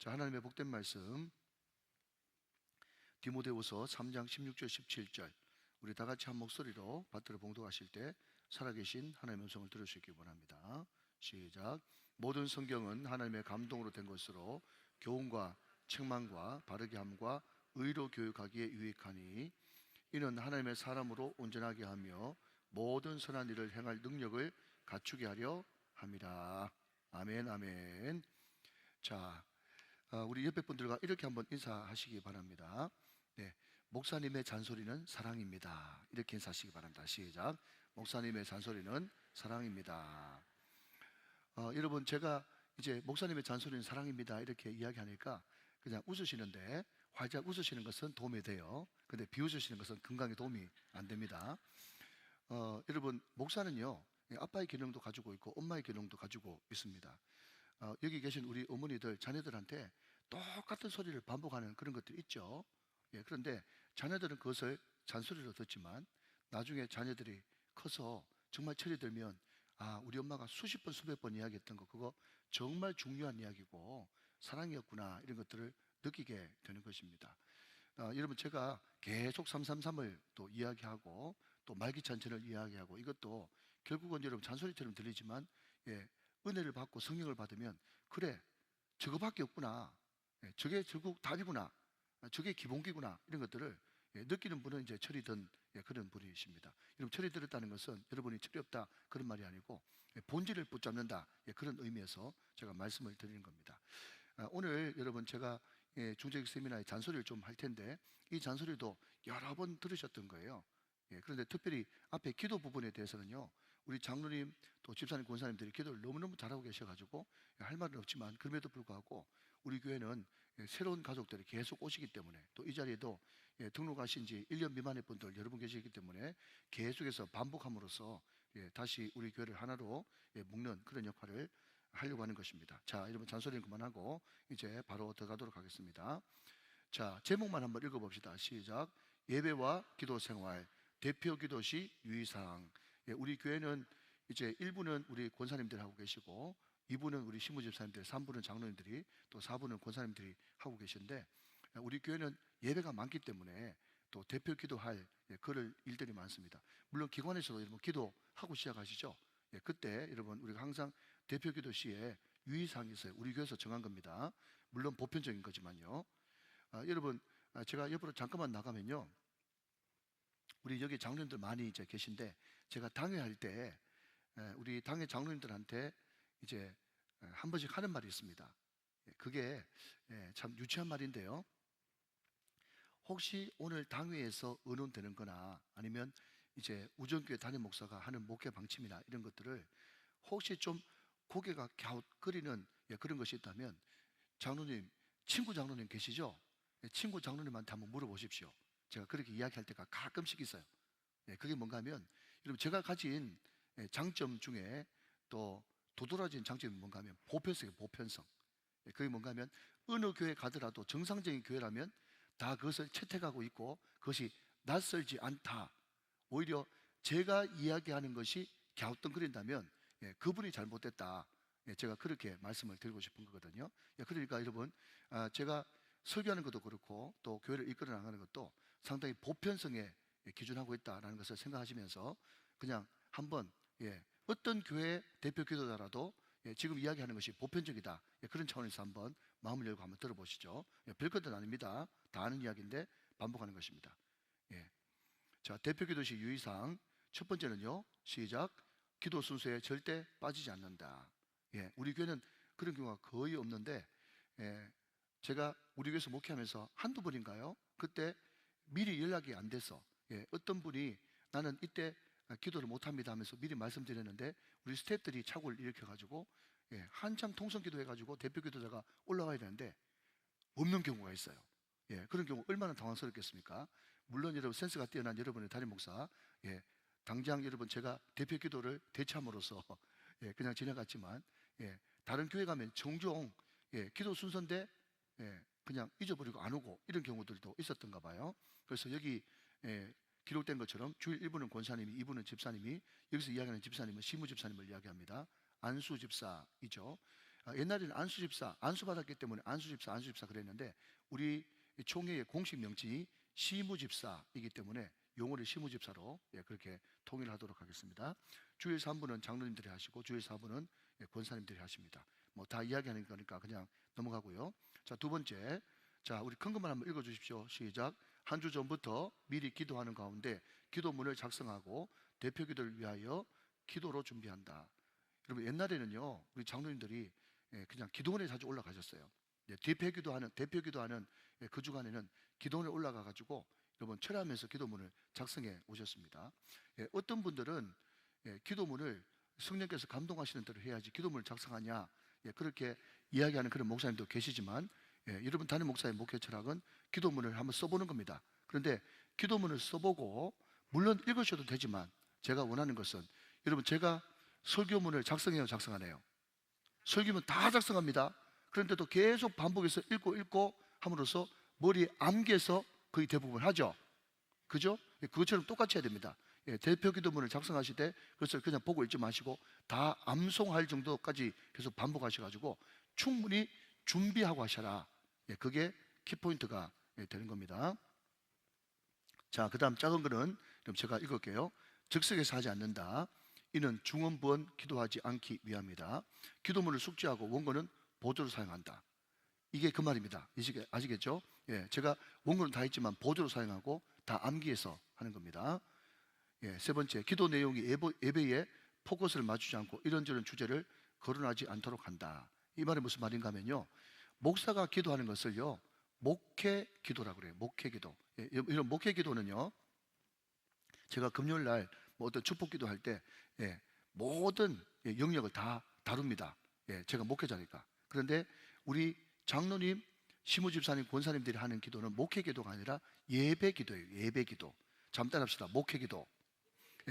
자, 하나님의 복된 말씀 디모데후서 3장 16절 17절 우리 다 같이 한 목소리로 받들어 봉독하실 때 살아계신 하나님의 음성을 들을 수 있기 원합니다. 시작. 모든 성경은 하나님의 감동으로 된 것으로 교훈과 책망과 바르게 함과 의로 교육하기에 유익하니 이는 하나님의 사람으로 온전하게 하며 모든 선한 일을 행할 능력을 갖추게 하려 함이라. 아멘, 아멘. 자, 우리 옆에 분들과 이렇게 한번 인사하시기 바랍니다. 네, 목사님의 잔소리는 사랑입니다. 이렇게 인사하시기 바랍니다. 시작. 목사님의 잔소리는 사랑입니다. 여러분, 제가 이제 목사님의 잔소리는 사랑입니다 이렇게 이야기하니까 그냥 웃으시는데, 활짝 웃으시는 것은 도움이 돼요. 근데 비웃으시는 것은 건강에 도움이 안 됩니다. 여러분, 목사는요, 아빠의 기능도 가지고 있고 엄마의 기능도 가지고 있습니다. 여기 계신 우리 어머니들, 자녀들한테 똑같은 소리를 반복하는 그런 것들이 있죠. 그런데 자녀들은 그것을 잔소리로 듣지만 나중에 자녀들이 커서 정말 철이 들면 우리 엄마가 수십 번 수백 번 이야기했던 거, 그거 정말 중요한 이야기고 사랑이었구나, 이런 것들을 느끼게 되는 것입니다. 여러분, 제가 계속 333을 또 이야기하고 또 말기찬천을 이야기하고, 이것도 결국은 여러분 잔소리처럼 들리지만 은혜를 받고 성령을 받으면 그래, 저거밖에 없구나, 저게 결국 답이구나, 저게 기본기구나, 이런 것들을 느끼는 분은 이제 철이 든 그런 분이십니다. 여러분, 철이 들었다는 것은 여러분이 철이 없다 그런 말이 아니고 본질을 붙잡는다, 그런 의미에서 제가 말씀을 드리는 겁니다. 오늘 여러분, 제가 중재기 세미나의 잔소리를 좀 할 텐데 이 잔소리도 여러 번 들으셨던 거예요. 그런데 특별히 앞에 기도 부분에 대해서는요, 우리 장로님 또 집사님 권사님들이 기도를 너무너무 잘하고 계셔가지고 할 말은 없지만, 그럼에도 불구하고 우리 교회는 새로운 가족들이 계속 오시기 때문에, 또 이 자리에도 등록하신 지 1년 미만의 분들 여러분 계시기 때문에 계속해서 반복함으로써 다시 우리 교회를 하나로 묶는 그런 역할을 하려고 하는 것입니다. 자, 여러분, 잔소리는 그만하고 이제 바로 들어가도록 하겠습니다. 자, 제목만 한번 읽어봅시다. 시작. 예배와 기도 생활, 대표 기도시 유의사항. 우리 교회는 이제 1부는 우리 권사님들이 하고 계시고, 2부는 우리 신부집사님들, 3부는 장로님들이, 또 4부는 권사님들이 하고 계신데, 우리 교회는 예배가 많기 때문에 또 대표 기도할 그럴 일들이 많습니다. 물론 기관에서도 여러분 기도하고 시작하시죠. 그때 여러분, 우리가 항상 대표 기도 시에 유의사항이 있어요. 우리 교회에서 정한 겁니다. 물론 보편적인 거지만요. 여러분, 제가 옆으로 잠깐만 나가면요, 우리 여기 장로님들 많이 이제 계신데, 제가 당회할 때 우리 당회 장로님들한테 이제 한 번씩 하는 말이 있습니다. 그게 참 유치한 말인데요, 혹시 오늘 당회에서 의논되는 거나 아니면 이제 우정교회 담임 목사가 하는 목회 방침이나 이런 것들을 혹시 좀 고개가 갸웃거리는 그런 것이 있다면, 장로님, 친구 장로님 계시죠? 친구 장로님한테 한번 물어보십시오. 제가 그렇게 이야기할 때가 가끔씩 있어요. 그게 뭔가 하면, 여러분, 제가 가진 장점 중에 또 도드라진 장점이 뭔가 하면 보편성이에요. 보편성. 그게 뭔가 하면 어느 교회 가더라도 정상적인 교회라면 다 그것을 채택하고 있고 그것이 낯설지 않다. 오히려 제가 이야기하는 것이 갸우뚱거린다면 그분이 잘못됐다. 제가 그렇게 말씀을 드리고 싶은 거거든요. 그러니까 여러분, 제가 설교하는 것도 그렇고 또 교회를 이끌어 나가는 것도 상당히 보편성에 기준하고 있다는 것을 생각하시면서 그냥 한번 어떤 교회 대표 기도자라도 지금 이야기하는 것이 보편적이다, 그런 차원에서 한번 마음을 열고 한번 들어보시죠. 별것은 아닙니다. 다 아는 이야기인데 반복하는 것입니다. 자, 대표 기도시 유의사항 첫 번째는요, 시작. 기도 순서에 절대 빠지지 않는다. 우리 교회는 그런 경우가 거의 없는데, 제가 우리 교회에서 목회하면서 한두 번인가요? 그때 미리 연락이 안 돼서 어떤 분이 나는 이때 기도를 못합니다 하면서 미리 말씀드렸는데 우리 스태프들이 착오를 일으켜가지고 한참 통성 기도해가지고 대표 기도자가 올라와야 되는데 없는 경우가 있어요. 그런 경우 얼마나 당황스럽겠습니까? 물론 여러분, 센스가 뛰어난 여러분의 담임 목사, 당장 여러분, 제가 대표 기도를 대참으로서 그냥 지나갔지만 다른 교회 가면 종종 기도 순서인데 그냥 잊어버리고 안 오고 이런 경우들도 있었던가 봐요. 그래서 여기 기록된 것처럼 주일 1부는 권사님이, 2부는 집사님이, 여기서 이야기하는 집사님은 시무 집사님을 이야기합니다. 안수 집사이죠. 옛날에는 안수집사, 안수받았기 때문에 안수집사 그랬는데 우리 총회의 공식 명칭이 시무집사이기 때문에 용어를 시무집사로 그렇게 통일을 하도록 하겠습니다. 주일 3부는 장로님들이 하시고 주일 4부는 권사님들이 하십니다. 뭐 다 이야기하는 거니까 그냥 넘어가고요. 자, 두 번째, 자, 우리 큰 것만 한번 읽어주십시오. 시작. 한 주 전부터 미리 기도하는 가운데 기도문을 작성하고 대표 기도를 위하여 기도로 준비한다. 여러분, 옛날에는요 우리 장로님들이 그냥 기도원에 자주 올라가셨어요. 대표 기도하는 그 주간에는 기도원에 올라가 가지고 여러분 철야하면서 기도문을 작성해 오셨습니다. 어떤 분들은 기도문을 성령께서 감동하시는 대로 해야지 기도문을 작성하냐, 그렇게 이야기하는 그런 목사님도 계시지만, 여러분 담임 목사의 목회 철학은 기도문을 한번 써보는 겁니다. 그런데 기도문을 써보고 물론 읽으셔도 되지만 제가 원하는 것은, 여러분 제가 설교문을 작성해요, 작성 안 해요? 설교문 다 작성합니다. 그런데도 계속 반복해서 읽고 함으로써 머리에 암기해서 거의 대부분 하죠. 그죠? 그것처럼 똑같이 해야 됩니다. 대표 기도문을 작성하실 때 그것을 그냥 보고 읽지 마시고 다 암송할 정도까지 계속 반복하셔가지고 충분히 준비하고 하셔라. 그게 키포인트가 되는 겁니다. 자, 그 다음 작은 거는 그럼 제가 읽을게요. 즉석에서 하지 않는다. 이는 중언부언 기도하지 않기 위함이다. 기도문을 숙지하고 원고는 보조로 사용한다. 이게 그 말입니다. 아시겠죠? 제가 원고는 다 있지만 보조로 사용하고 다 암기해서 하는 겁니다. 세 번째, 기도 내용이 예배에 포커스를 맞추지 않고 이런저런 주제를 거론하지 않도록 한다. 이 말이 무슨 말인가 하면요, 목사가 기도하는 것을요 목회 기도라고 그래요. 목회 기도. 이런 목회 기도는요, 제가 금요일 날 뭐 어떤 축복 기도할 때 모든 영역을 다 다룹니다. 제가 목회자니까. 그런데 우리 장로님, 시무집사님, 권사님들이 하는 기도는 목회 기도가 아니라 예배 기도예요. 예배 기도. 잠 따라합시다. 목회 기도.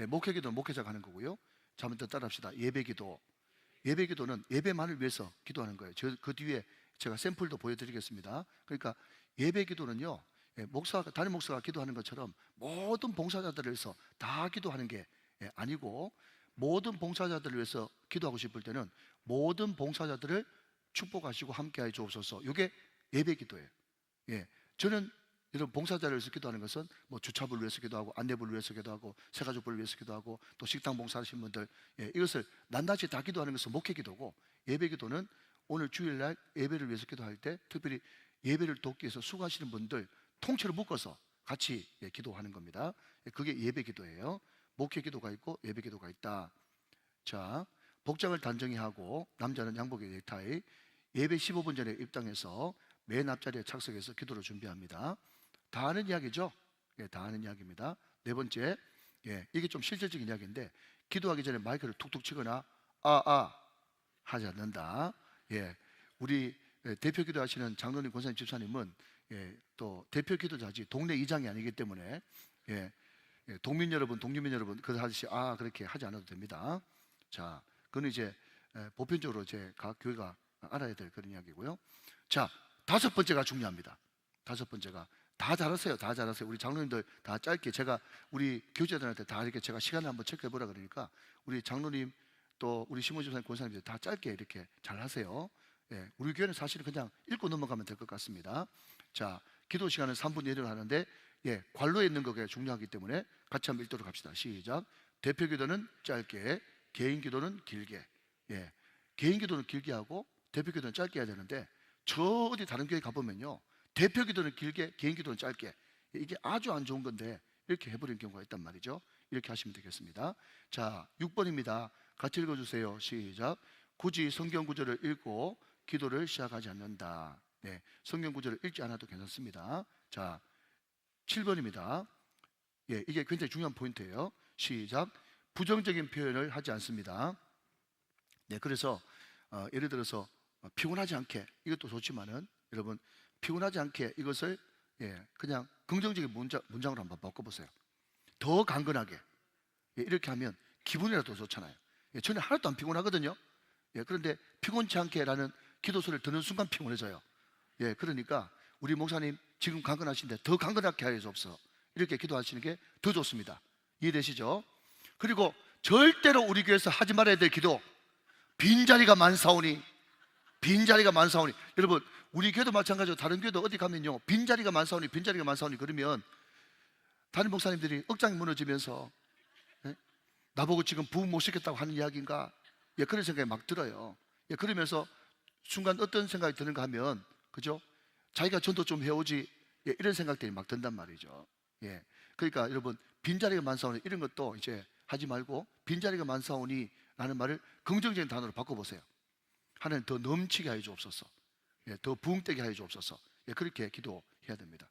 목회 기도는 목회자가 하는 거고요. 잠 따라합시다. 예배 기도. 예배 기도는 예배만을 위해서 기도하는 거예요. 그 뒤에 제가 샘플도 보여드리겠습니다. 그러니까 예배 기도는요, 담임 목사가 기도하는 것처럼 모든 봉사자들을 위해서 다 기도하는 게 아니고, 모든 봉사자들을 위해서 기도하고 싶을 때는 모든 봉사자들을 축복하시고 함께하여 주옵소서. 이게 예배 기도예요. 저는 이런 봉사자를 위해서 기도하는 것은 뭐 주차부를 위해서 기도하고 안내부를 위해서 기도하고 새가족부를 위해서 기도하고 또 식당 봉사하시는 분들, 이것을 낱낱이 다 기도하는 것은 목회 기도고, 예배 기도는 오늘 주일날 예배를 위해서 기도할 때 특별히 예배를 돕기 위해서 수고하시는 분들 통째로 묶어서 같이 기도하는 겁니다. 그게 예배 기도예요. 목회 기도가 있고 예배 기도가 있다. 자, 복장을 단정히 하고 남자는 양복에 넥타이, 예배 15분 전에 입당해서 맨 앞자리에 착석해서 기도를 준비합니다. 다 아는 이야기죠? 다 아는 이야기입니다. 네 번째, 이게 좀 실질적인 이야기인데, 기도하기 전에 마이크를 툭툭 치거나 하지 않는다. 우리 대표 기도하시는 장로님, 권사님, 집사님은 또 대표 기도자지 동네 이장이 아니기 때문에 동민 여러분, 동주민 여러분 그러듯이 그렇게 하지 않아도 됩니다. 자, 그건 이제 보편적으로 각 교회가 알아야 될 그런 이야기고요. 자, 다섯 번째가 중요합니다. 다섯 번째가 다 잘하세요. 다 잘하세요. 우리 장로님들 다 짧게, 제가 우리 교제자들한테 다 이렇게 제가 시간을 한번 체크해 보라 그러니까 우리 장로님 또 우리 시무집사님, 권사님들 다 짧게 이렇게 잘 하세요. 우리 교회는 사실은 그냥 읽고 넘어가면 될 것 같습니다. 자, 기도 시간은 3분 예를 하는데 관로에 있는 거가 중요하기 때문에 같이 한번 읽도록 합시다. 시작. 대표 기도는 짧게, 개인 기도는 길게. 개인 기도는 길게 하고 대표 기도는 짧게 해야 되는데, 저 어디 다른 교회 가보면요, 대표 기도는 길게, 개인 기도는 짧게. 이게 아주 안 좋은 건데 이렇게 해버리는 경우가 있단 말이죠. 이렇게 하시면 되겠습니다. 자, 6번입니다. 같이 읽어주세요. 시작. 굳이 성경 구절을 읽고 기도를 시작하지 않는다. 성경 구절을 읽지 않아도 괜찮습니다. 자, 7번입니다. 이게 굉장히 중요한 포인트예요. 시작. 부정적인 표현을 하지 않습니다. 그래서 예를 들어서 피곤하지 않게, 이것도 좋지만은 여러분 피곤하지 않게 이것을 그냥 긍정적인 문장으로 한번 바꿔보세요. 더 강건하게. 이렇게 하면 기분이라도 좋잖아요. 저는 하나도 안 피곤하거든요. 그런데 피곤치 않게라는 기도 소리를 듣는 순간 피곤해져요. 그러니까 우리 목사님 지금 강건하신데 더 강건하게 하여 주옵소서. 이렇게 기도하시는 게 더 좋습니다. 이해되시죠? 그리고 절대로 우리 교회에서 하지 말아야 될 기도, 빈자리가 많사오니 빈자리가 많사오니. 여러분, 우리 교회도 마찬가지로 다른 교회도 어디 가면요, 빈자리가 많사오니, 빈자리가 많사오니 그러면 담임 목사님들이 억장이 무너지면서, 예? 나보고 지금 부흥 못 시켰다고 하는 이야기인가? 예, 그런 생각이 막 들어요. 예, 그러면서 순간 어떤 생각이 드는가 하면, 그죠? 자기가 전도 좀 해오지, 예, 이런 생각들이 막 든단 말이죠. 예, 그러니까 여러분, 빈자리가 많사오니 이런 것도 이제 하지 말고, 빈자리가 많사오니 라는 말을 긍정적인 단어로 바꿔보세요. 하나님 더 넘치게 하여 주옵소서. 예, 더 부흥되게 하여 주옵소서. 예, 그렇게 기도해야 됩니다.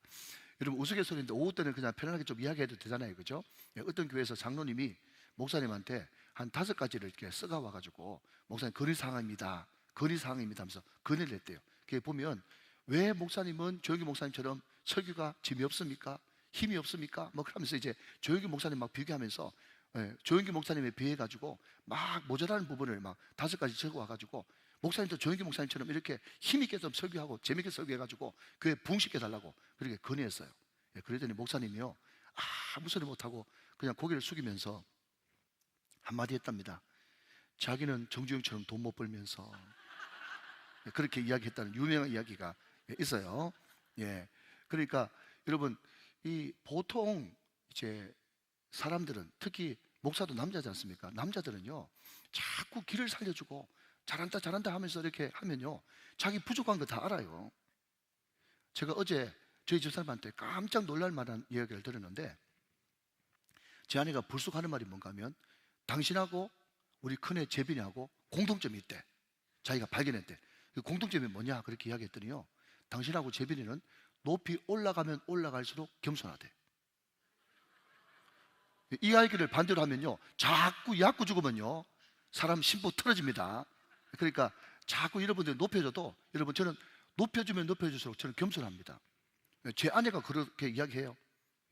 여러분, 우스갯소리인데 오후 때는 그냥 편안하게 좀 이야기해도 되잖아요, 그죠? 예, 어떤 교회에서 장로님이 목사님한테 한 5가지를 이렇게 써가 와가지고, 목사님 건의사항입니다, 건의사항입니다 하면서 건의를 했대요. 그게 보면, 왜 목사님은 조영기 목사님처럼 설교가 재미없습니까? 힘이 없습니까? 뭐 그러면서 이제 조영기 목사님 막 비교하면서, 예, 조영기 목사님에 비해가지고 막 모자라는 부분을 막 5가지 적어 와가지고, 목사님도 조영기 목사님처럼 이렇게 힘있게 좀 설교하고 재밌게 설교해가지고 교회 부흥시켜 달라고 그렇게 건의했어요. 예, 그랬더니 목사님이요, 아무 소리 못하고 그냥 고개를 숙이면서 한마디 했답니다. 자기는 정주영처럼 돈 못 벌면서, 예, 그렇게 이야기했다는 유명한 이야기가 있어요. 예, 그러니까 여러분, 이 보통 이제 사람들은, 특히 목사도 남자지 않습니까? 남자들은요, 자꾸 길을 살려주고 잘한다 잘한다 하면서 이렇게 하면요, 자기 부족한 거 다 알아요. 제가 어제 저희 집사람한테 깜짝 놀랄 만한 이야기를 들었는데, 제 아내가 불쑥 하는 말이 뭔가 하면, 당신하고 우리 큰애 재빈이하고 공통점이 있대. 자기가 발견했대. 그 공통점이 뭐냐 그렇게 이야기했더니요, 당신하고 재빈이는 높이 올라가면 올라갈수록 겸손하대. 이 이야기를 반대로 하면요, 자꾸 약구 죽으면요 사람 심보 틀어집니다. 그러니까 자꾸 여러분들 높여줘도, 여러분, 저는 높여주면 높여줄수록 저는 겸손합니다. 제 아내가 그렇게 이야기해요.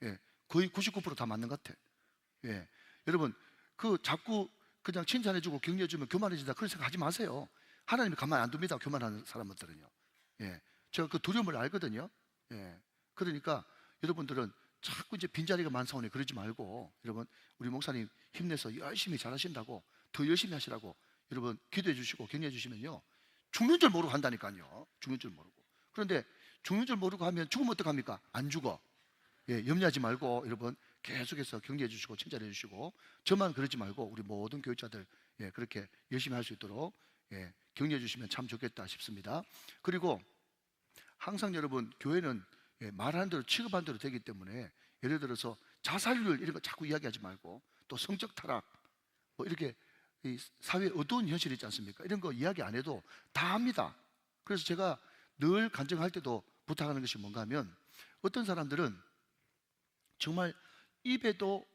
예, 거의 99%다 맞는 것 같아. 예, 여러분, 그 자꾸 그냥 칭찬해주고 격려해주면 교만해진다 그런 생각 하지 마세요. 하나님이 가만 안 둡니다, 교만하는 사람들은요. 예, 제가 그 두려움을 알거든요. 예, 그러니까 여러분들은 자꾸 이제 빈자리가 많사오니 그러지 말고, 여러분, 우리 목사님 힘내서 열심히 잘하신다고, 더 열심히 하시라고 여러분 기도해 주시고 격려해 주시면요, 죽는 줄 모르고 한다니까요. 죽는 줄 모르고. 그런데 죽는 줄 모르고 하면 죽으면 어떡합니까? 안 죽어. 예, 염려하지 말고 여러분 계속해서 격려해 주시고 칭찬해 주시고, 저만 그러지 말고 우리 모든 교육자들, 예, 그렇게 열심히 할 수 있도록, 예, 격려해 주시면 참 좋겠다 싶습니다. 그리고 항상 여러분, 교회는, 예, 말하는 대로 취급한 대로 되기 때문에, 예를 들어서 자살률 이런 거 자꾸 이야기하지 말고, 또 성적 타락 뭐 이렇게 이 사회의 어두운 현실이 있지 않습니까? 이런 거 이야기 안 해도 다 합니다. 그래서 제가 늘 간증할 때도 부탁하는 것이 뭔가 하면, 어떤 사람들은 정말 입에도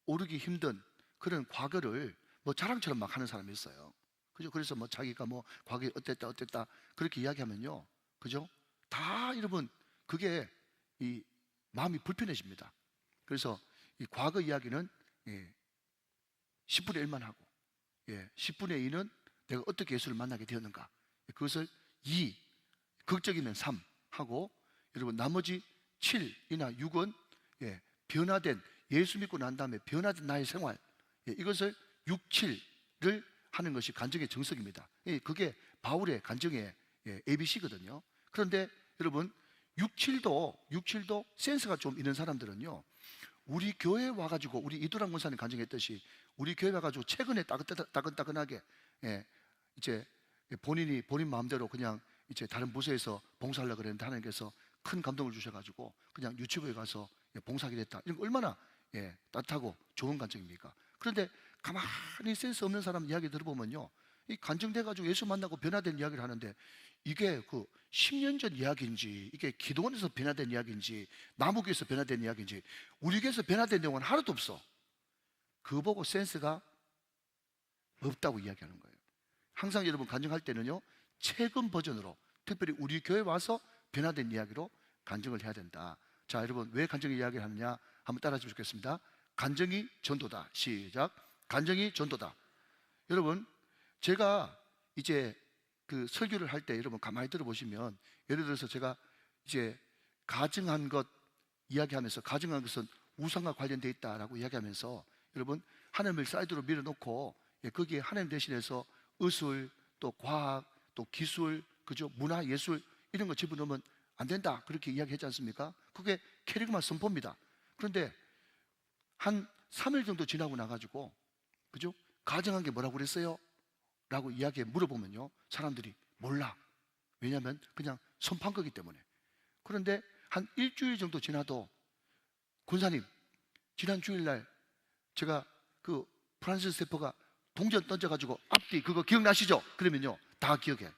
오르기 힘든 그런 과거를 뭐 자랑처럼 막 하는 사람이 있어요. 그죠? 그래서 뭐 자기가 뭐 과거에 어땠다 어땠다 그렇게 이야기하면요, 그죠? 다 여러분, 그게 이 마음이 불편해집니다. 그래서 이 과거 이야기는, 예, 10분의 1만 하고, 예, 10분의 2는 내가 어떻게 예수를 만나게 되었는가, 그것을 2, 극적이면 3 하고, 여러분 나머지 7이나 6은, 예, 변화된, 예수 믿고 난 다음에 변화된 나의 생활, 예, 이것을 6, 7를 하는 것이 간증의 정석입니다. 예, 그게 바울의 간증의, 예, ABC거든요. 그런데 여러분, 6, 7도 센스가 좀 있는 사람들은요, 우리 교회에 와가지고, 우리 이두랑 권사님 간증했듯이 우리 교회 와가지고 최근에 따끈따끈하게, 예, 이제 본인 마음대로 그냥 이제 다른 부서에서 봉사하려고 그랬는데, 하나님께서 큰 감동을 주셔가지고 그냥 유치부에 가서, 예, 봉사하게 됐다. 이런 거 얼마나, 예, 따뜻하고 좋은 간증입니까? 그런데 가만히 센스 없는 사람 이야기 들어보면요, 이 간증돼가지고 예수 만나고 변화된 이야기를 하는데, 이게 그 10년 전 이야기인지, 이게 기도원에서 변화된 이야기인지, 나무교에서 변화된 이야기인지, 우리 교회에서 변화된 내용은 하나도 없어. 그거 보고 센스가 없다고 이야기하는 거예요. 항상 여러분 간증할 때는요, 최근 버전으로, 특별히 우리 교회 와서 변화된 이야기로 간증을 해야 된다. 자, 여러분, 왜 간증의 이야기를 하느냐 한번 따라하시면 좋겠습니다. 간증이 전도다. 시작. 간증이 전도다. 여러분, 제가 이제 그 설교를 할 때 여러분 가만히 들어보시면, 예를 들어서 제가 이제 가증한 것 이야기하면서, 가증한 것은 우상과 관련되어 있다라고 이야기하면서, 여러분 하나님을 사이드로 밀어놓고, 예, 거기에 하나님 대신해서 의술, 또 과학, 또 기술, 그죠? 문화, 예술 이런 거 집어넣으면 안 된다. 그렇게 이야기했지 않습니까? 그게 캐리그마 선포입니다. 그런데 한 3일 정도 지나고 나가지고, 그죠? 가정한 게 뭐라고 그랬어요? 라고 이야기에 물어보면요, 사람들이 몰라. 왜냐하면 그냥 선포한 거기 때문에. 그런데 한 일주일 정도 지나도, 군사님, 지난 주일날 제가 그 프란시스 세퍼가 동전 던져가지고 앞뒤 그거 기억나시죠? 그러면요, 다 기억해.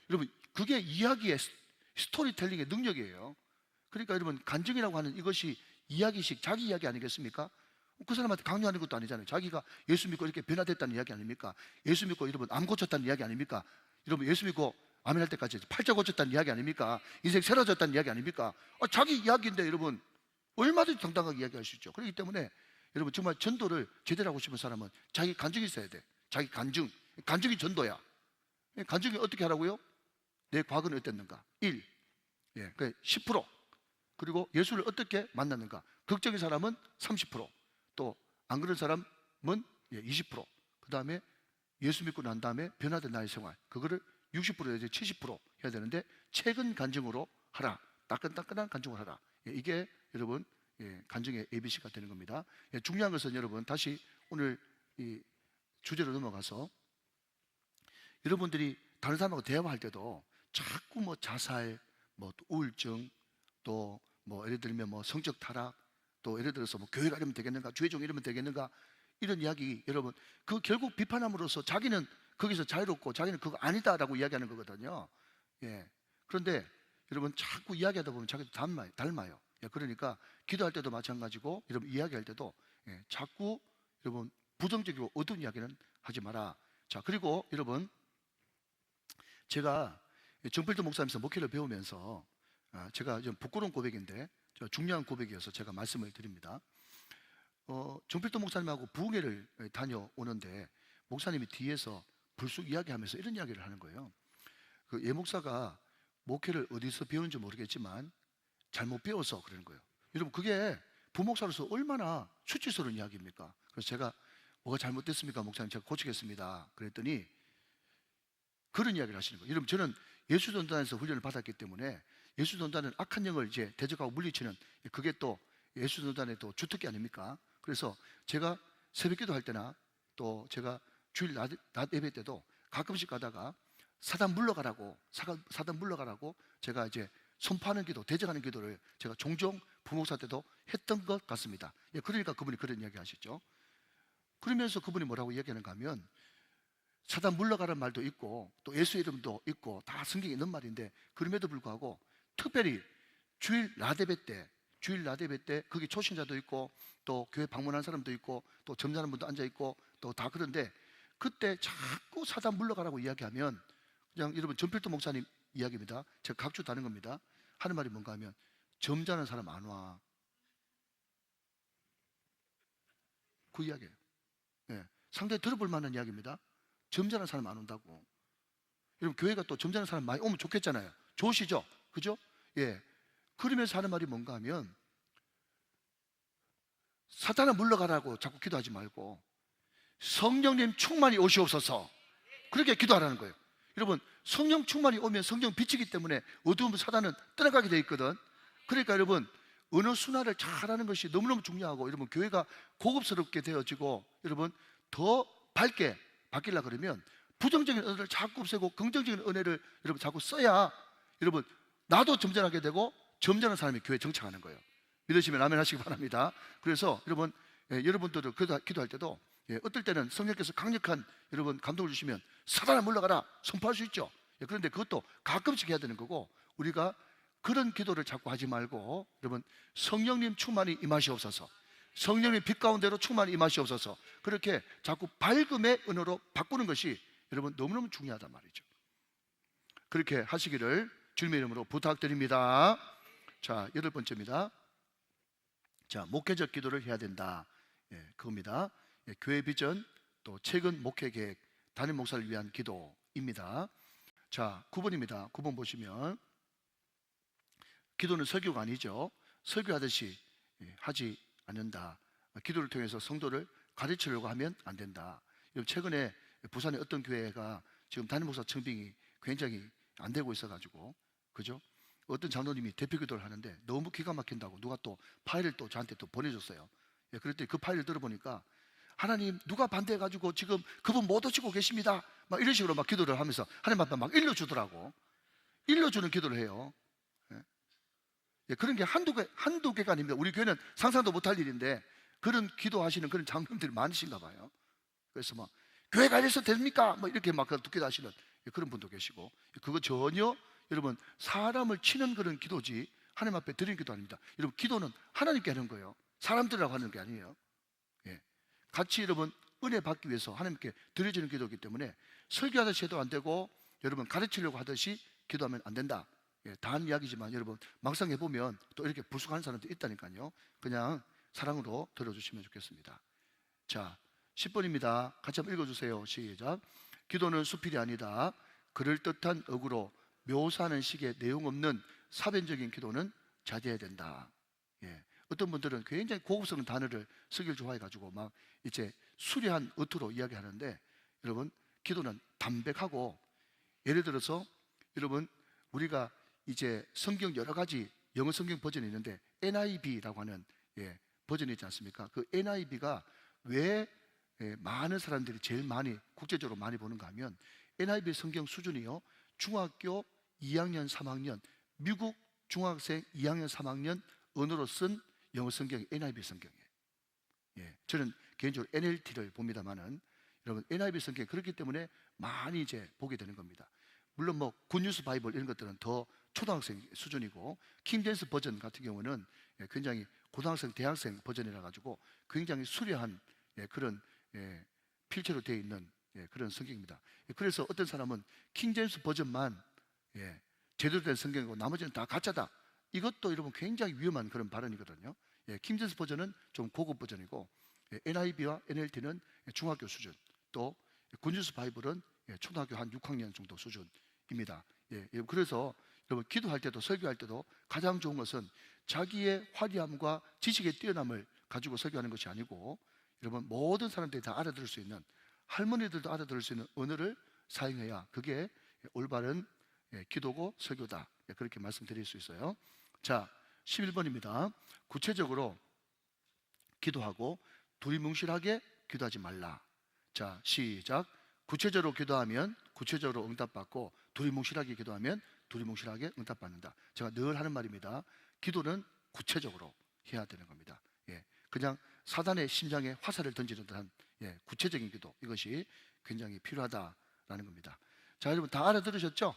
여러분, 그게 이야기의 스토리텔링의 능력이에요. 그러니까 여러분, 간증이라고 하는 이것이 이야기식, 자기 이야기 아니겠습니까? 그 사람한테 강요하는 것도 아니잖아요. 자기가 예수 믿고 이렇게 변화됐다는 이야기 아닙니까? 예수 믿고 여러분 암 고쳤다는 이야기 아닙니까? 여러분 예수 믿고 아멘 할 때까지 팔자 고쳤다는 이야기 아닙니까? 인생 새로워졌다는 이야기 아닙니까? 자기 이야기인데 여러분 얼마든지 당당하게 이야기할 수 있죠. 그렇기 때문에 여러분 정말 전도를 제대로 하고 싶은 사람은 자기 간증이 있어야 돼. 자기 간증. 간증이 전도야. 간증이 어떻게 하라고요? 내 과거는 어땠는가? 1. 예, 10%. 그리고 예수를 어떻게 만났는가? 걱정인 사람은 30%. 또 안 그런 사람은 20%. 그 다음에 예수 믿고 난 다음에 변화된 나의 생활, 그거를 60% 내지 70% 해야 되는데 최근 간증으로 하라. 따끈따끈한 간증을 하라. 이게 여러분 간증의 ABC가 되는 겁니다. 중요한 것은 여러분 다시 오늘 이 주제로 넘어가서, 여러분들이 다른 사람하고 대화할 때도 자꾸 뭐 자살, 뭐 우울증, 또 뭐 예를 들면 뭐 성적 타락, 또 예를 들어서 뭐 교회가 이러면 되겠는가, 주의종 이러면 되겠는가, 이런 이야기, 여러분 그 결국 비판함으로써 자기는 거기서 자유롭고 자기는 그거 아니다라고 이야기하는 거거든요. 예. 그런데 여러분 자꾸 이야기하다 보면 자기도 닮아요. 예. 그러니까 기도할 때도 마찬가지고, 여러분 이야기할 때도 자꾸 여러분 부정적이고 어두운 이야기는 하지 마라. 자, 그리고 여러분 제가 정필도 목사님께서 목회를 배우면서 제가 좀 부끄러운 고백인데 중요한 고백이어서 제가 말씀을 드립니다. 정필도 목사님하고 부흥회를 다녀오는데 목사님이 뒤에서 불쑥 이야기하면서 이런 이야기를 하는 거예요. 그 예 목사가 목회를 어디서 배우는지 모르겠지만 잘못 배워서 그러는 거예요. 여러분 그게 부목사로서 얼마나 수치스러운 이야기입니까? 그래서 제가 뭐가 잘못됐습니까? 목사님 제가 고치겠습니다. 그랬더니 그런 이야기를 하시는 거예요. 여러분 저는 예수전단에서 훈련을 받았기 때문에 예수전단은 악한 영을 이제 대적하고 물리치는, 그게 또 예수전단의 또 주특기 아닙니까? 그래서 제가 새벽기도 할 때나 또 제가 주일 낮 예배 때도 가끔씩 가다가 사단 물러가라고 제가 이제 선포하는 기도, 대적하는 기도를 제가 종종 부목사 때도 했던 것 같습니다. 그러니까 그분이 그런 이야기 하시죠. 그러면서 그분이 뭐라고 이야기하는가 하면, 사단 물러가라는 말도 있고 또 예수 이름도 있고 다 성경에 있는 말인데, 그럼에도 불구하고 특별히 주일 라데베 때 거기 초신자도 있고 또 교회 방문한 사람도 있고 또 점잖은 분도 앉아 있고 또 다 그런데, 그때 자꾸 사단 물러가라고 이야기하면 그냥 여러분 전필도 목사님 이야기입니다. 제가 각주 다는 겁니다. 하는 말이 뭔가 하면 점잖은 사람 안 와. 그 이야기예요. 상당히 들어볼 만한 이야기입니다. 점잖은 사람 안 온다고. 여러분 교회가 또 점잖은 사람 많이 오면 좋겠잖아요. 좋으시죠? 그죠? 예. 그러면서 하는 말이 뭔가 하면, 사탄은 물러가라고 자꾸 기도하지 말고 성령님 충만히 오시옵소서, 그렇게 기도하라는 거예요. 여러분 성령 충만이 오면 성령 비치기 때문에 어두운 사단은 떠나가게 돼 있거든. 그러니까 여러분 언어 순화를 잘하는 것이 너무너무 중요하고, 여러분 교회가 고급스럽게 되어지고 여러분 더 밝게 바뀌려고 그러면 부정적인 언어를 자꾸 없애고 긍정적인 은혜를 여러분 자꾸 써야 여러분 나도 점잖하게 되고 점잖은 사람이 교회에 정착하는 거예요. 믿으시면 아멘 하시기 바랍니다. 그래서 여러분 여러분들도 기도할 때도 어떨 때는 성령께서 강력한 여러분 감동을 주시면 사단아 물러가라 선포할 수 있죠. 그런데 그것도 가끔씩 해야 되는 거고, 우리가 그런 기도를 자꾸 하지 말고 여러분 성령님 충만히 임하시옵소서, 성령님 빛 가운데로 충만히 임하시옵소서, 그렇게 자꾸 밝음의 언어로 바꾸는 것이 여러분 너무너무 중요하단 말이죠. 그렇게 하시기를 주님의 이름으로 부탁드립니다. 자, 8번째입니다. 자, 목회적 기도를 해야 된다. 그겁니다. 교회 비전, 또 최근 목회 계획, 담임 목사를 위한 기도입니다. 자, 9번입니다. 9번 보시면 기도는 설교가 아니죠. 설교하듯이 하지 않는다. 기도를 통해서 성도를 가르치려고 하면 안 된다. 최근에 부산의 어떤 교회가 지금 담임 목사 청빙이 굉장히 안 되고 있어가지고, 그죠? 어떤 장로님이 대표 기도를 하는데 너무 기가 막힌다고 누가 또 파일을 또 저한테 또 보내줬어요. 예, 그랬더니 그 파일을 들어보니까 하나님 누가 반대해가지고 지금 그분 못 오시고 계십니다. 막 이런 식으로 막 기도를 하면서 하나님 앞에 막 일러주더라고. 일러주는 기도를 해요. 예. 예, 그런 게 한두 개가 아닙니다. 우리 교회는 상상도 못할 일인데 그런 기도하시는 그런 장로님들이 많으신가 봐요. 그래서 막 교회가 이래서 됩니까? 뭐 이렇게 막 듣기도 하시는 그런 분도 계시고, 그거 전혀 여러분 사람을 치는 그런 기도지 하나님 앞에 드리는 기도 아닙니다. 여러분 기도는 하나님께 하는 거예요. 사람들이라고 하는 게 아니에요. 예. 같이 여러분 은혜 받기 위해서 하나님께 드려지는 기도이기 때문에 설교하듯이 해도 안 되고 여러분 가르치려고 하듯이 기도하면 안 된다. 예, 다한 이야기지만 여러분 막상 해보면 또 이렇게 불쑥하는 사람도 있다니까요. 그냥 사랑으로 들어주시면 좋겠습니다. 자, 10번입니다. 같이 한번 읽어주세요. 시작. 기도는 수필이 아니다. 그럴듯한 어구로 묘사하는 식의 내용 없는 사변적인 기도는 자제해야 된다. 예. 어떤 분들은 굉장히 고급스러운 단어를 쓰기를 좋아해가지고 막 이제 수려한 어투로 이야기하는데, 여러분 기도는 담백하고, 예를 들어서 여러분 우리가 이제 성경 여러 가지 영어 성경 버전이 있는데 NIV라고 하는 버전이 있지 않습니까? 그 NIV가 왜 많은 사람들이 제일 많이 국제적으로 많이 보는가 하면 NIV 성경 수준이요, 중학교 2학년 3학년 미국 중학생 2학년 3학년 언어로 쓴 영어 성경이 NIV 성경이에요. 예, 저는 개인적으로 NLT를 봅니다만은 여러분 NIV 성경이 그렇기 때문에 많이 이제 보게 되는 겁니다. 물론 뭐 굿뉴스 바이블 이런 것들은 더 초등학생 수준이고, 킹제임스 버전 같은 경우는 굉장히 고등학생, 대학생 버전이라 가지고 굉장히 수려한 그런 필체로 되어 있는 그런 성경입니다. 그래서 어떤 사람은 킹제임스 버전만 제대로 된 성경이고 나머지는 다 가짜다. 이것도 여러분 굉장히 위험한 그런 발언이거든요. 킹제임스 버전은 좀 고급 버전이고 NIV와 NLT는 중학교 수준, 또 굿뉴스 바이블은 초등학교 한 6학년 정도 수준입니다. 그래서 여러분 기도할 때도 설교할 때도 가장 좋은 것은 자기의 화려함과 지식의 뛰어남을 가지고 설교하는 것이 아니고, 여러분 모든 사람들이 다 알아들을 수 있는, 할머니들도 알아들을 수 있는 언어를 사용해야 그게 올바른 기도고 설교다. 그렇게 말씀드릴 수 있어요. 자, 11번입니다. 구체적으로 기도하고 두리뭉실하게 기도하지 말라. 자, 시작. 구체적으로 기도하면 구체적으로 응답받고, 두리뭉실하게 기도하면 두리뭉실하게 응답받는다. 제가 늘 하는 말입니다. 기도는 구체적으로 해야 되는 겁니다. 그냥 사단의 심장에 화살을 던지는 듯한 구체적인 기도, 이것이 굉장히 필요하다라는 겁니다. 자, 여러분 다 알아들으셨죠?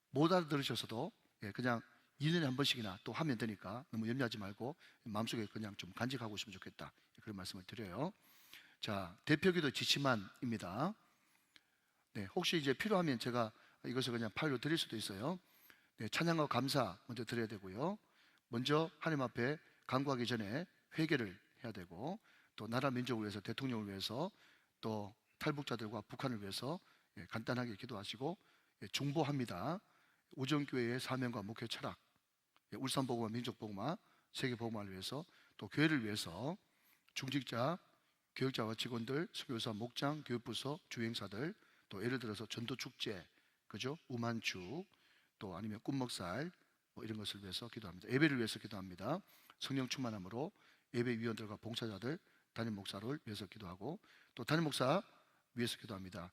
못 알아들으셔서도 그냥 2년에 한 번씩이나 또 하면 되니까 너무 염려하지 말고 마음속에 그냥 좀 간직하고 있으면 좋겠다, 그런 말씀을 드려요. 자, 대표기도 지침안입니다. 혹시 이제 필요하면 제가 이것을 그냥 파일로 드릴 수도 있어요. 찬양과 감사 먼저 드려야 되고요. 먼저 하나님 앞에 간구하기 전에 회개를 해야 되고, 또 나라 민족을 위해서, 대통령을 위해서, 또 탈북자들과 북한을 위해서 간단하게 기도하시고 중보합니다. 우정교회의 사명과 목회 철학, 울산복음화, 민족복음화, 세계복음화를 위해서, 또 교회를 위해서 중직자, 교육자와 직원들, 선교사, 목장, 교육부서, 주행사들, 또 예를 들어서 전도축제, 그죠? 우만축, 또 아니면 꿈먹살, 뭐 이런 것을 위해서 기도합니다. 예배를 위해서 기도합니다. 성령 충만함으로 예배위원들과 봉사자들, 담임 목사를 위해서 기도하고, 또 담임 목사 위해서 기도합니다.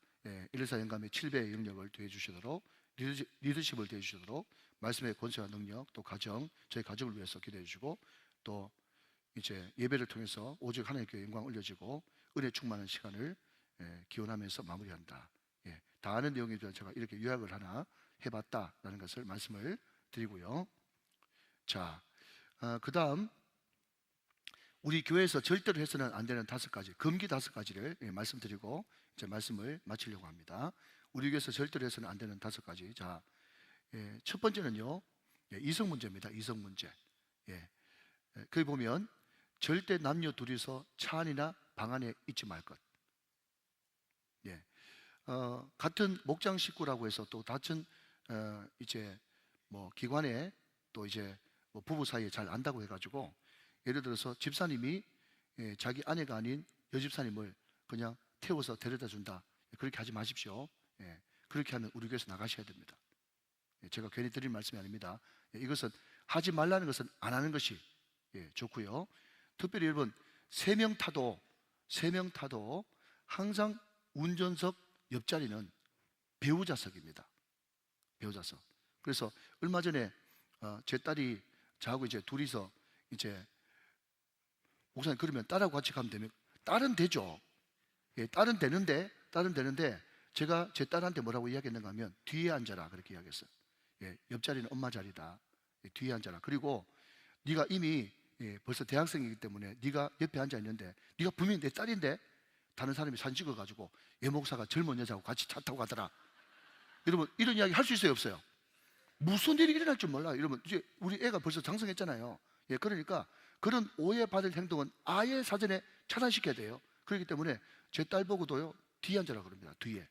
114 영감의 7배의 영역을 더해주시도록, 리더십을 더해주시도록, 말씀의 권세와 능력, 또 가정, 저희 가정을 위해서 기도해 주시고, 또 이제 예배를 통해서 오직 하나님의 교회 영광 올려지고 은혜 충만한 시간을 기원하면서 마무리한다. 다 아는 내용에 대한 제가 이렇게 요약을 하나 해봤다라는 것을 말씀을 드리고요. 자, 그 다음 우리 교회에서 절대로 해서는 안 되는 5가지, 금기 5가지를 말씀드리고 이제 말씀을 마치려고 합니다. 우리 교회에서 절대로 해서는 안 되는 5가지. 자, 첫 번째는요, 이성 문제입니다. 이성 문제. 거기 보면 절대 남녀 둘이서 차 안이나 방 안에 있지 말 것. 같은 목장 식구라고 해서 또 같은 이제 뭐 기관에 또 이제 뭐 부부 사이에 잘 안다고 해가지고, 예를 들어서 집사님이 자기 아내가 아닌 여집사님을 그냥 태워서 데려다 준다, 그렇게 하지 마십시오. 예, 그렇게 하면 우리 교회에서 나가셔야 됩니다. 예, 제가 괜히 드린 말씀이 아닙니다. 예, 이것은 하지 말라는 것은 안 하는 것이 좋고요. 특별히 여러분, 세 명 타도 항상 운전석 옆자리는 배우자석입니다. 배우자석. 그래서 얼마 전에 제 딸이 저하고 이제 둘이서 이제 목사님 그러면 딸하고 같이 가면 되면 딸은 되죠. 예, 딸은 되는데 제가 제 딸한테 뭐라고 이야기했는가 하면 뒤에 앉아라 그렇게 이야기했어요. 예, 옆자리는 엄마 자리다. 예, 뒤에 앉아라. 그리고 네가 이미 벌써 대학생이기 때문에 네가 옆에 앉아 있는데 네가 분명히 내 딸인데 다른 사람이 사진 찍어가지고 예 목사가 젊은 여자하고 같이 차 타고 가더라. 여러분 이런 이야기 할 수 있어요 없어요? 무슨 일이 일어날 줄 몰라. 여러분 이제 우리 애가 벌써 장성했잖아요. 예, 그러니까 그런 오해받을 행동은 아예 사전에 차단시켜야 돼요. 그렇기 때문에 제 딸 보고도요 뒤에 앉아라 그럽니다. 뒤에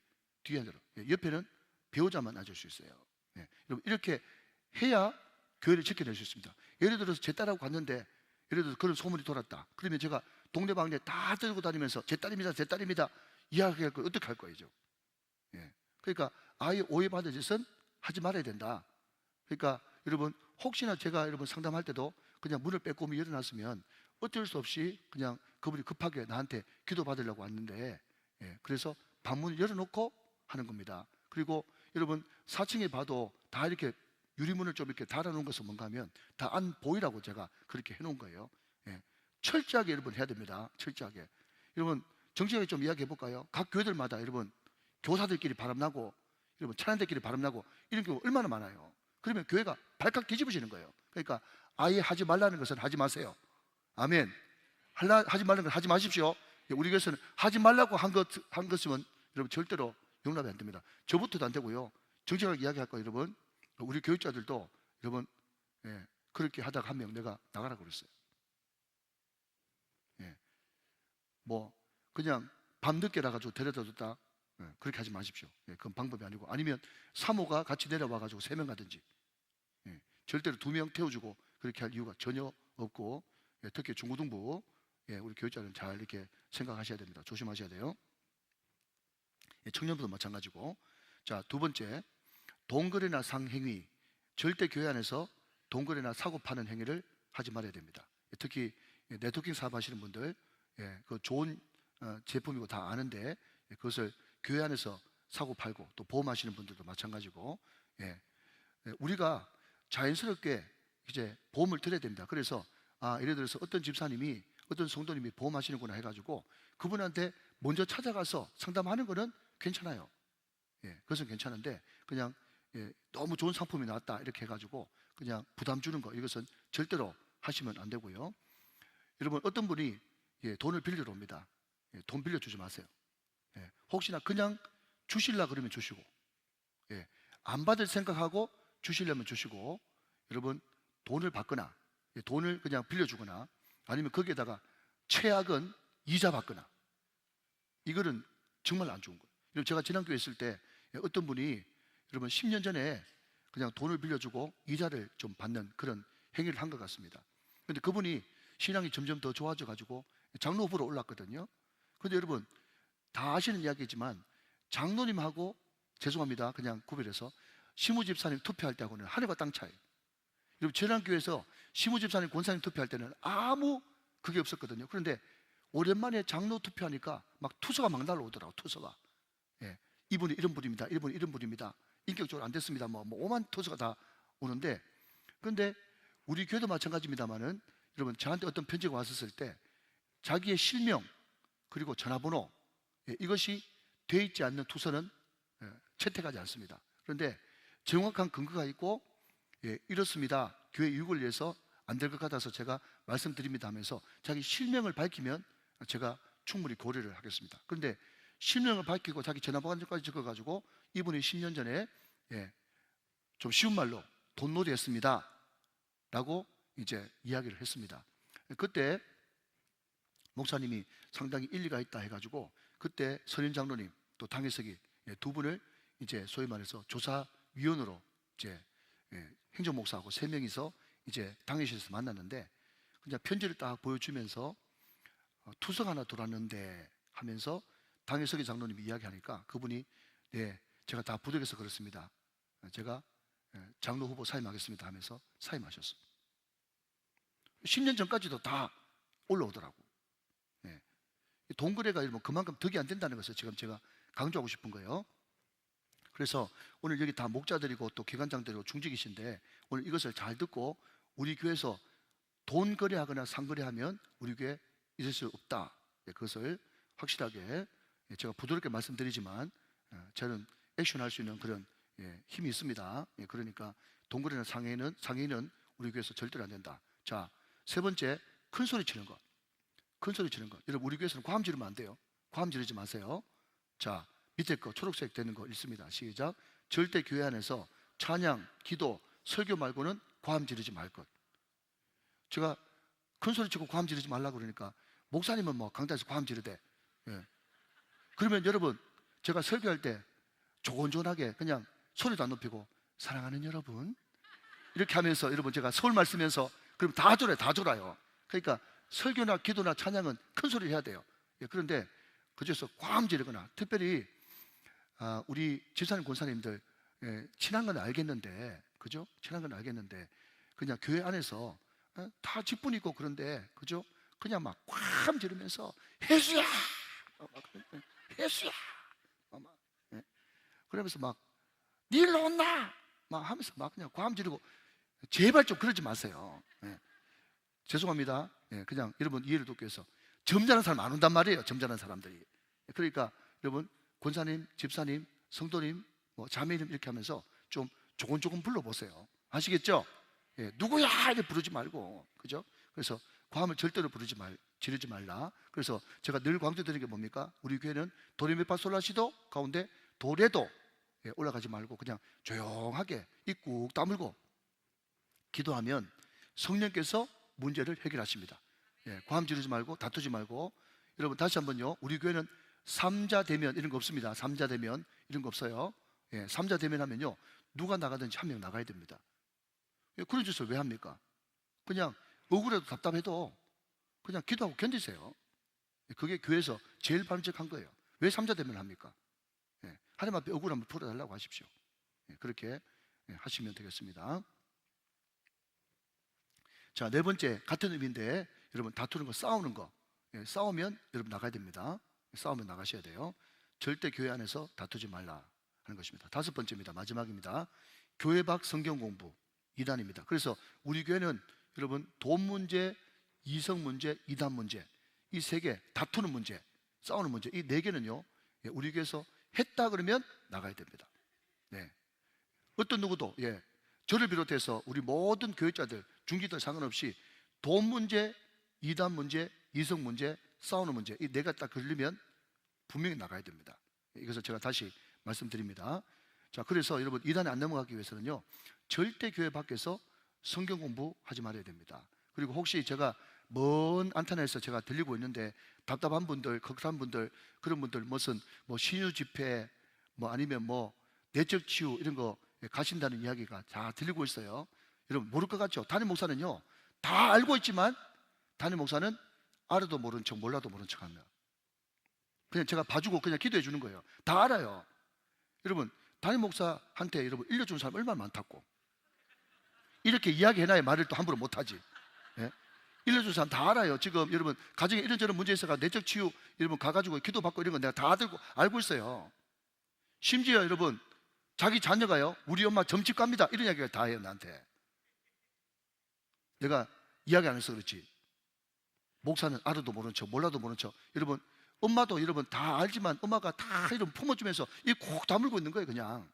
앉아라. 예, 옆에는 배우자만 앉을 수 있어요. 예, 여러분 이렇게 해야 교회를 지켜낼 수 있습니다. 예를 들어서 제 딸하고 갔는데 예를 들어서 그런 소문이 돌았다. 그러면 제가 동네방네 다 들고 다니면서 제 딸입니다 이야기할 거 어떻게 할 거예요? 예, 그러니까 아예 오해받을 짓은 하지 말아야 된다. 그러니까 여러분 혹시나 제가 여러분 상담할 때도 그냥 문을 빼꼼히 열어놨으면 어쩔 수 없이 그냥 그분이 급하게 나한테 기도 받으려고 왔는데 그래서 방문을 열어놓고 하는 겁니다. 그리고 여러분 4층에 봐도 다 이렇게 유리문을 좀 이렇게 달아놓은 것은 뭔가 하면 다 안 보이라고 제가 그렇게 해놓은 거예요. 철저하게 여러분 해야 됩니다. 철저하게. 여러분 정직하게 좀 이야기해 볼까요? 각 교회들마다 여러분 교사들끼리 바람나고 여러분 찬양대끼리 바람나고 이런 경우 얼마나 많아요. 그러면 교회가 발칵 뒤집어지는 거예요. 그러니까 아예 하지 말라는 것은 하지 마세요. 아멘. 하지 말라는 건 하지 마십시오. 우리 교회에서는 하지 말라고 한 것이면 여러분 절대로 용납이 안 됩니다. 저부터도 안 되고요. 정직하게 이야기할 거예요, 여러분. 우리 교육자들도 여러분 그렇게 하다가 한 명 내가 나가라고 그랬어요. 뭐 그냥 밤늦게 나가지고 데려다 줬다. 그렇게 하지 마십시오. 그건 방법이 아니고 아니면 사모가 같이 내려와가지고 3명 가든지 절대로 2명 태워주고 그렇게 할 이유가 전혀 없고 특히 중고등부 우리 교육자는 잘 이렇게 생각하셔야 됩니다. 조심하셔야 돼요. 청년부도 마찬가지고. 자, 두 번째, 동거래나 상행위. 절대 교회 안에서 동거래나 사고 파는 행위를 하지 말아야 됩니다. 특히 네트워킹 사업 하시는 분들 그 좋은 제품이고 다 아는데 그것을 교회 안에서 사고 팔고 또 보험하시는 분들도 마찬가지고 우리가 자연스럽게 이제 보험을 들어야 됩니다. 그래서 예를 들어서 어떤 집사님이 어떤 성도님이 보험하시는구나 해가지고 그분한테 먼저 찾아가서 상담하는 거는 괜찮아요. 그것은 괜찮은데 그냥 너무 좋은 상품이 나왔다 이렇게 해가지고 그냥 부담 주는 거 이것은 절대로 하시면 안 되고요. 여러분 어떤 분이 돈을 빌리러 옵니다. 돈 빌려주지 마세요. 혹시나 그냥 주실라 그러면 주시고 안 받을 생각하고 주시려면 주시고 여러분 돈을 받거나 돈을 그냥 빌려주거나 아니면 거기에다가 최악은 이자 받거나 이거는 정말 안 좋은 거예요. 여러분 제가 지난교회 있을 때 어떤 분이 여러분 10년 전에 그냥 돈을 빌려주고 이자를 좀 받는 그런 행위를 한 것 같습니다. 그런데 그분이 신앙이 점점 더 좋아져 가지고 장로 후보로 올랐거든요. 그런데 여러분 다 아시는 이야기지만 장로님하고 죄송합니다. 그냥 구별해서 시무집사님 투표할 때하고는 하늘과 땅 차이. 여러분 재난교회에서 시무집사님 권사님 투표할 때는 아무 그게 없었거든요. 그런데 오랜만에 장로 투표하니까 막 투서가 막 날라오더라고. 투서가 이분이 이런 분입니다. 이분이 이런 분입니다. 인격적으로 안 됐습니다. 뭐 오만 투서가 다 오는데 그런데 우리 교회도 마찬가지입니다만은 여러분 저한테 어떤 편지가 왔었을 때 자기의 실명 그리고 전화번호 이것이 돼 있지 않는 투서는 채택하지 않습니다. 그런데 정확한 근거가 있고 이렇습니다. 교회 유익을 위해서 안 될 것 같아서 제가 말씀드립니다 하면서 자기 실명을 밝히면 제가 충분히 고려를 하겠습니다. 그런데 실명을 밝히고 자기 전화번호까지 적어가지고 이분이 10년 전에 좀 쉬운 말로 돈놀이 했습니다 라고 이제 이야기를 했습니다. 그때 목사님이 상당히 일리가 있다 해가지고 그때 선임 장로님 또 당회석이 두 분을 이제 소위 말해서 조사위원으로 이제 행정목사하고 3명이서 이제 당회실에서 만났는데 그냥 편지를 딱 보여주면서 투서가 하나 들어왔는데 하면서 당일석이 장로님이 이야기하니까 그분이 네, 제가 다 부득이해서 그렇습니다. 제가 장로 후보 사임하겠습니다 하면서 사임하셨어. 10년 전까지도 다 올라오더라고. 네. 동거래가 그만큼 덕이 안 된다는 것을 지금 제가 강조하고 싶은 거예요. 그래서 오늘 여기 다 목자들이고 또 기관장들이고 중직이신데 오늘 이것을 잘 듣고 우리 교회에서 돈 거래하거나 상거래하면 우리 교회에 있을 수 없다. 그것을 확실하게 제가 부드럽게 말씀드리지만 저는 액션할 수 있는 그런 힘이 있습니다. 그러니까 돈 거래나 상해는 우리 교회에서 절대로 안 된다. 자, 세 번째, 큰 소리 치는 것. 큰 소리 치는 것. 여러분 우리 교회에서는 과음 지르면 안 돼요. 과음 지르지 마세요. 자, 밑에 거 초록색 되는 거 읽습니다. 시작. 절대 교회 안에서 찬양, 기도, 설교 말고는 과음 지르지 말 것. 제가 큰 소리 치고 과음 지르지 말라고 그러니까 목사님은 뭐 강단에서 과음 지르대. 그러면 여러분 제가 설교할 때 조곤조곤하게 그냥 소리도 안 높이고 사랑하는 여러분 이렇게 하면서 여러분 제가 서울 말 쓰면서 그럼 다 졸아요. 다 졸아요. 그러니까 설교나 기도나 찬양은 큰 소리를 해야 돼요. 그런데 그중에서 과음 지르거나 특별히 우리 집사님 권사님들 친한 건 알겠는데 그죠? 친한 건 알겠는데 그냥 교회 안에서 다 직분 있고 그런데 그죠? 그냥 막 과음 지르면서 예수야! 예수야! 그러면서 막 니일로 온나! 막 하면서 막 그냥 과음 지르고 제발 좀 그러지 마세요. 죄송합니다. 그냥 여러분 이해를 돕기 위해서 점잖은 사람 안 온단 말이에요. 점잖은 사람들이. 그러니까 여러분 권사님, 집사님, 성도님, 뭐 자매님 이렇게 하면서 좀 조곤조곤 불러보세요. 아시겠죠? 누구야 이렇게 부르지 말고 그죠? 그래서 과음을 절대로 지르지 말라. 그래서 제가 늘 강조드리는 게 뭡니까? 우리 교회는 도레미파솔라시도 가운데 도레도 올라가지 말고 그냥 조용하게 입 꾹 다물고 기도하면 성령께서 문제를 해결하십니다. 과음 지르지 말고 다투지 말고. 여러분 다시 한번요. 우리 교회는 삼자 대면 이런 거 없습니다. 삼자 대면 이런 거 없어요. 삼자 대면 하면요 누가 나가든지 한 명 나가야 됩니다. 그런 짓을 왜 합니까? 그냥 억울해도 답답해도 그냥 기도하고 견디세요. 그게 교회에서 제일 바람직한 거예요. 왜 삼자 대면을 합니까? 하나님 앞에 억울함을 풀어달라고 하십시오. 그렇게 하시면 되겠습니다. 자, 네 번째 같은 의미인데 여러분 다투는 거, 싸우는 거. 싸우면 여러분 나가야 됩니다. 싸우면 나가셔야 돼요. 절대 교회 안에서 다투지 말라 하는 것입니다. 다섯 번째입니다. 마지막입니다. 교회 밖 성경 공부 2단입니다. 그래서 우리 교회는 여러분 돈 문제, 이성 문제, 이단 문제 이 세 개, 다투는 문제, 싸우는 문제 이 네 개는요 우리 교회에서 했다 그러면 나가야 됩니다. 어떤 누구도 저를 비롯해서 우리 모든 교회자들 중지들 상관없이 돈 문제, 이단 문제, 이성 문제, 싸우는 문제 이 네 가지 딱 걸리면 분명히 나가야 됩니다. 이것을 제가 다시 말씀드립니다. 자, 그래서 여러분 이단에 안 넘어가기 위해서는요 절대 교회 밖에서 성경 공부하지 말아야 됩니다. 그리고 혹시 제가 먼 안타나에서 제가 들리고 있는데 답답한 분들, 걱정한 분들, 그런 분들 무슨 뭐 신유 집회 뭐 아니면 뭐 내적 치유 이런 거 가신다는 이야기가 다 들리고 있어요. 여러분 모를 것 같죠? 담임 목사는요 다 알고 있지만 담임 목사는 알아도 모른 척 몰라도 모른 척 하면 그냥 제가 봐주고 그냥 기도해 주는 거예요. 다 알아요. 여러분 담임 목사한테 여러분 일러주는 사람 얼마나 많다고. 이렇게 이야기해놔야 말을 또 함부로 못하지. 일러주는 사람 다 알아요. 지금 여러분 가정에 이런저런 문제 있어가 내적 치유 여러분 가가지고 기도받고 이런 거 내가 다 알고 있어요. 심지어 여러분 자기 자녀가요 우리 엄마 점집 갑니다 이런 이야기를 다 해요. 나한테. 내가 이야기 안 해서 그렇지 목사는 알아도 모른 척 몰라도 모른 척. 여러분 엄마도 여러분 다 알지만 엄마가 다 이런 품어주면서 이 콕 다물고 있는 거예요. 그냥.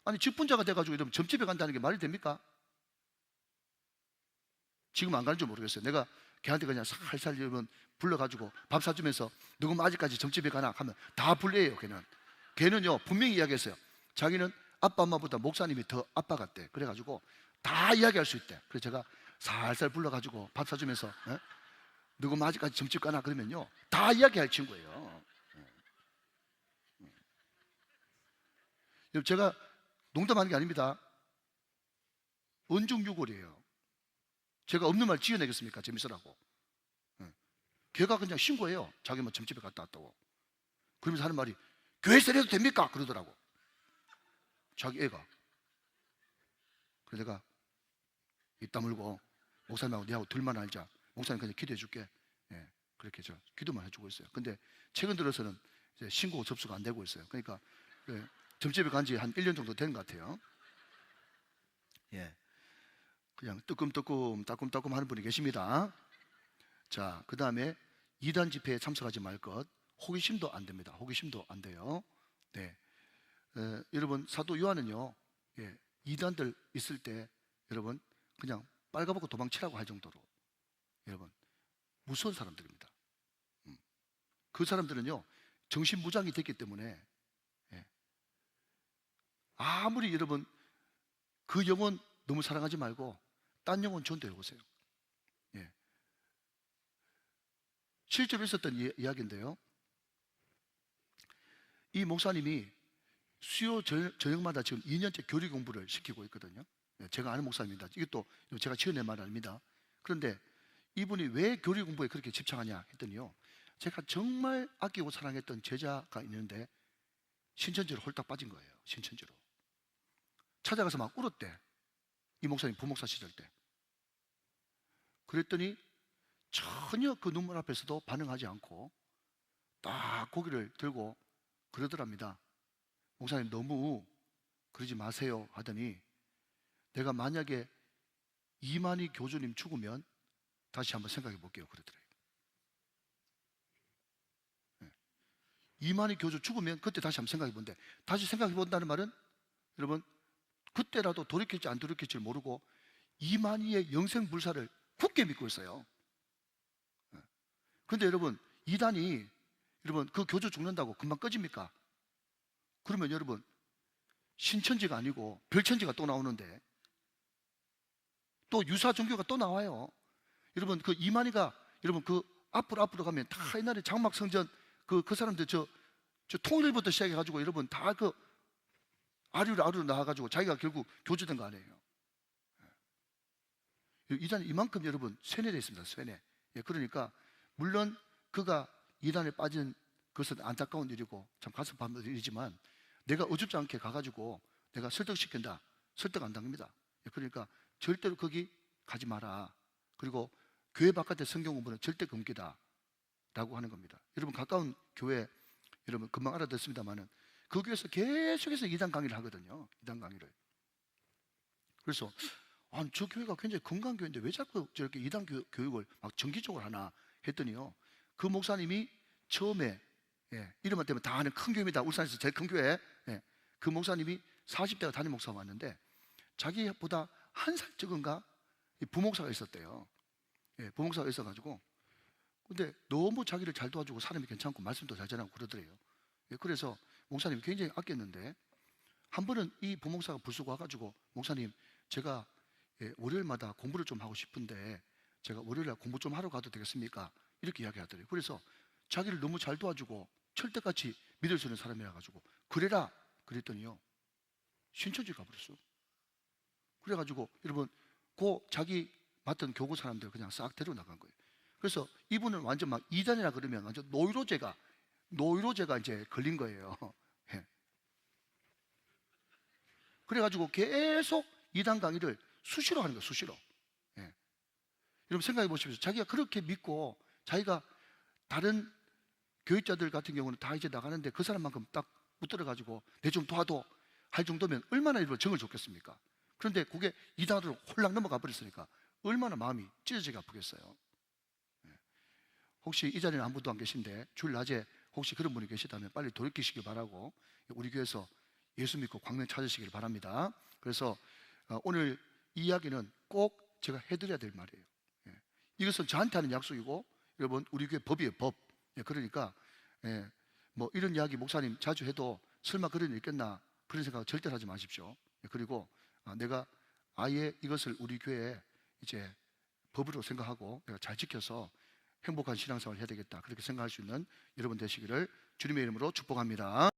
아니 직분자가 돼가지고 여러분 점집에 간다는 게 말이 됩니까? 지금 안 가는 줄 모르겠어요. 내가 걔한테 그냥 살살 여러분 불러가지고 밥 사주면서 누구 아직까지 점집에 가나 하면 다 불려요. 걔는요 분명히 이야기했어요. 자기는 아빠 엄마보다 목사님이 더 아빠 같대. 그래가지고 다 이야기할 수 있대. 그래서 제가 살살 불러가지고 밥 사주면서 누구 아직까지 점집 가나 그러면요 다 이야기할 친구예요. 제가 농담하는 게 아닙니다. 언중유골이에요. 제가 없는 말 지어내겠습니까? 재밌으라고. 걔가 그냥 신고해요. 자기 뭐 점집에 갔다 왔다고. 그러면서 하는 말이 교회에서 이래도 됩니까? 그러더라고. 자기 애가. 그래서 내가 입 다물고 목사님하고 니하고 둘만 알자. 목사님 그냥 기도해 줄게. 예, 그렇게 저 기도만 해주고 있어요. 근데 최근 들어서는 이제 신고 접수가 안 되고 있어요. 그러니까 점집에 간 지 한 1년 정도 된 것 같아요. 예, 그냥 따끔따끔 하는 분이 계십니다. 자, 그 다음에 이단 집회에 참석하지 말 것. 호기심도 안 됩니다. 호기심도 안 돼요. 네, 여러분 사도 요한은요, 예, 이단들 있을 때 여러분 그냥 빨가벗고 도망치라고 할 정도로 여러분 무서운 사람들입니다. 그 사람들은요 정신무장이 됐기 때문에, 예, 아무리 여러분 그 영혼 너무 사랑하지 말고 딴 영혼 전도해 보세요. 예. 실제로 있었던 이야기인데요, 이 목사님이 수요 저녁마다 지금 2년째 교리 공부를 시키고 있거든요. 예, 제가 아는 목사입니다. 이것도 제가 지어낸 말 아닙니다. 그런데 이분이 왜 교리 공부에 그렇게 집착하냐 했더니요, 제가 정말 아끼고 사랑했던 제자가 있는데 신천지로 홀딱 빠진 거예요. 신천지로 찾아가서 막 울었대. 이 목사님 부목사 시절 때. 그랬더니 전혀 그 눈물 앞에서도 반응하지 않고 딱 고개를 들고 그러더랍니다. 목사님 너무 그러지 마세요 하더니, 내가 만약에 이만희 교주님 죽으면 다시 한번 생각해 볼게요 그러더래요. 네. 이만희 교주 죽으면 그때 다시 한번 생각해 본대. 다시 생각해 본다는 말은 여러분 그때라도 돌이킬지 안 돌이킬지 모르고 이만희의 영생 불사를 굳게 믿고 있어요. 그런데 여러분 이단이 여러분 그 교주 죽는다고 금방 꺼집니까? 그러면 여러분 신천지가 아니고 별천지가 또 나오는데, 또 유사 종교가 또 나와요. 여러분 그 이만희가 여러분 그 앞으로 가면 다 옛날에 장막 성전 그 사람들 저 통일부터 시작해가지고 여러분 다 그 아류로 나와가지고 자기가 결국 교주된 거 아니에요. 이단 이만큼 여러분 세뇌되어 있습니다. 세뇌. 예, 그러니까 물론 그가 이단에 빠진 것은 안타까운 일이고 참 가슴 아픈 일이지만, 내가 어줍지 않게 가가지고 내가 설득시킨다, 설득 안 당합니다. 예, 그러니까 절대로 거기 가지 마라. 그리고 교회 바깥의 성경 공부는 절대 금기다 라고 하는 겁니다. 여러분 가까운 교회 여러분 금방 알아듣습니다만은 그 교회에서 계속해서 이단 강의를 하거든요. 이단 강의를. 그래서 아니, 저 교회가 굉장히 건강한 교회인데 왜 자꾸 저렇게 이단 교육을 막 정기적으로 하나 했더니요, 그 목사님이 처음에, 예, 이름만 대면 다 아는 큰 교회입니다. 울산에서 제일 큰 교회. 예, 그 목사님이 40대가 담임 목사가 왔는데 자기보다 한 살 적은가 부목사가 있었대요. 예, 부목사가 있어가지고 근데 너무 자기를 잘 도와주고 사람이 괜찮고 말씀도 잘 전하고 그러더래요. 예, 그래서 목사님이 굉장히 아꼈는데 한 번은 이 부목사가 불쑥 와가지고, 목사님 제가 월요일마다 공부를 좀 하고 싶은데 제가 월요일에 공부 좀 하러 가도 되겠습니까? 이렇게 이야기하더래요. 그래서 자기를 너무 잘 도와주고 철대같이 믿을 수 있는 사람이라 가지고 그래라 그랬더니요, 신천지 가버렸어. 그래가지고 여러분 그 자기 맡은 교구 사람들 그냥 싹 데리고 나간 거예요. 그래서 이분은 완전 막 이단이라 그러면 완전 노이로제가 이제 걸린 거예요. 예. 그래가지고 계속 이단 강의를 수시로 하는 거예요. 수시로. 예. 여러분 생각해 보십시오. 자기가 그렇게 믿고 자기가 다른 교육자들 같은 경우는 다 이제 나가는데 그 사람만큼 딱 붙들어가지고 내 좀 도와도 할 정도면 얼마나 여러분 정을 줬겠습니까? 그런데 그게 이단으로 홀랑 넘어가 버렸으니까 얼마나 마음이 찢어지게 아프겠어요. 예. 혹시 이 자리에 아무도 안 계신데 주일 낮에 혹시 그런 분이 계시다면 빨리 돌이키시길 바라고, 우리 교회에서 예수 믿고 광명 찾으시길 바랍니다. 그래서 오늘 이 이야기는 꼭 제가 해드려야 될 말이에요. 예. 이것은 저한테 하는 약속이고 여러분 우리 교회 법이에요. 법. 예, 그러니까 뭐 이런 이야기 목사님 자주 해도 설마 그런 일 있겠나 그런 생각 절대 하지 마십시오. 예, 그리고 내가 아예 이것을 우리 교회에 이제 법으로 생각하고 내가 잘 지켜서 행복한 신앙생활을 해야 되겠다 그렇게 생각할 수 있는 여러분 되시기를 주님의 이름으로 축복합니다.